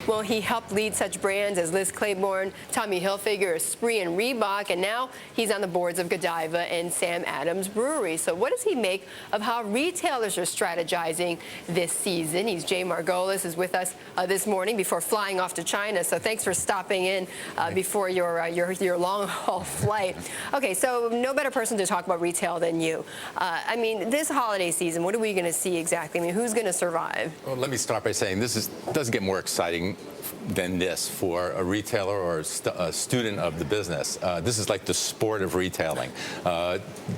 Well, he helped lead such brands as Liz Claiborne, Tommy Hilfiger, Esprit, and Reebok, and now he's on the boards of Godiva and Sam Adams Brewery. So what does he make of how retailers are strategizing this season? Jay Margolis is with us this morning before flying off to China. So thanks for stopping in before your long-haul flight. Okay, so no better person to talk about retail than you. I mean, this holiday season, what are we going to see exactly? I mean, who's going to survive? Well, let me start by saying doesn't get more exciting than this for a retailer or a student of the business. This is like the sport of retailing.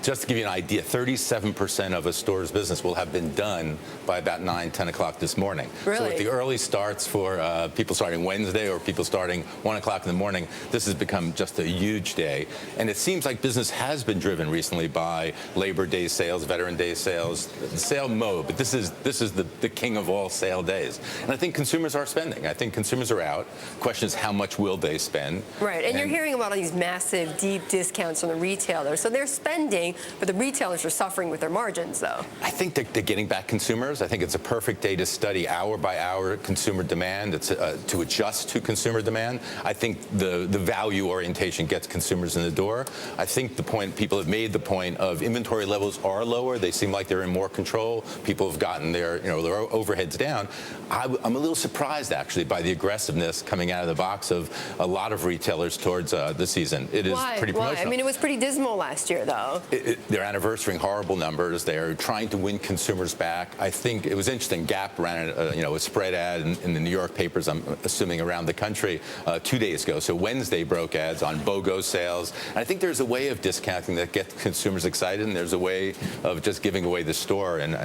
Just to give you an idea, 37% of a store's business will have been done by about 9, 10 o'clock this morning. Really? So with the early starts for people starting Wednesday or people starting 1 o'clock in the morning, this has become just a huge day. And it seems like business has been driven recently by Labor Day sales, Veteran Day sales, the sale mode. But this is the king of all sale days. And I think consumers are spending. I think consumers are out. Question is, how much will they spend? Right, and you're hearing about all these massive, deep discounts from the retailers. So they're spending, but the retailers are suffering with their margins, though. I think they're getting back consumers. I think it's a perfect day to study hour by hour consumer demand. It's to adjust to consumer demand. I think the value orientation gets consumers in the door. I think people have made the point of inventory levels are lower. They seem like they're in more control. People have gotten their overheads down. I'm a little surprised, actually, by the aggressiveness coming out of the box of a lot of retailers towards the season. It is pretty promotional. Why? I mean, it was pretty dismal last year, though. They're anniversarying horrible numbers. They're trying to win consumers back. I think it was interesting. Gap ran a spread ad in the New York papers, I'm assuming around the country, 2 days ago. So Wednesday broke ads on BOGO sales. And I think there's a way of discounting that gets consumers excited, and there's a way of just giving away the store and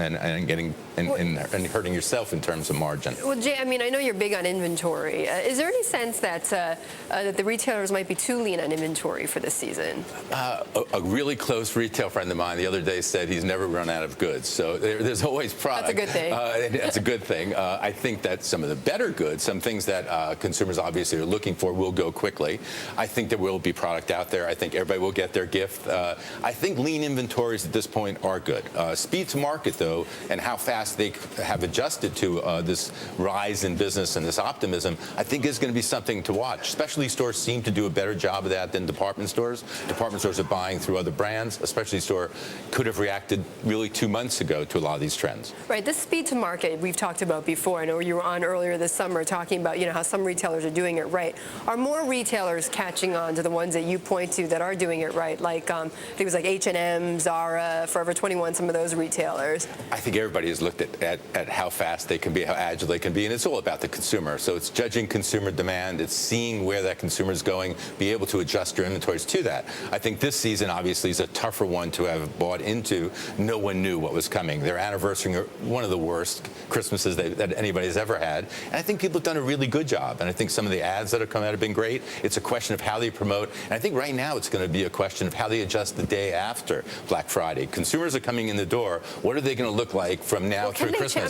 hurting yourself in terms of margin. Well, Jay, I mean, I know you're big on inventory. Is there any sense that that the retailers might be too lean on inventory for this season? A really close retail friend of mine the other day said he's never run out of goods. So there's always product. That's a good thing. That's a good thing. I think that some of the better goods, some things that consumers obviously are looking for, will go quickly. I think there will be product out there. I think everybody will get their gift. I think lean inventories at this point are good. Speed to market, though, and how fast they have adjusted to this rise in business and this optimism, I think is going to be something to watch. Specialty stores seem to do a better job of that than department stores. Department stores are buying through other brands. A specialty store could have reacted really 2 months ago to a lot of these trends. Right. This speed to market we've talked about before. I know you were on earlier this summer talking about how some retailers are doing it right. Are more retailers catching on to the ones that you point to that are doing it right? Like I think it was like H&M, Zara, Forever 21, some of those retailers. I think everybody has looked at how fast they can be, how agile they can be, and it's all about the consumer. So it's judging consumer demand. It's seeing where that consumer is going, be able to adjust your inventories to that. I think this season obviously is a tougher one to have bought into. No one knew what was coming. Their anniversary, one of the worst Christmases that anybody's ever had. And I think people have done a really good job. And I think some of the ads that have come out have been great. It's a question of how they promote. And I think right now it's going to be a question of how they adjust the day after Black Friday. Consumers are coming in the door. What are they going to look like from now through Christmas?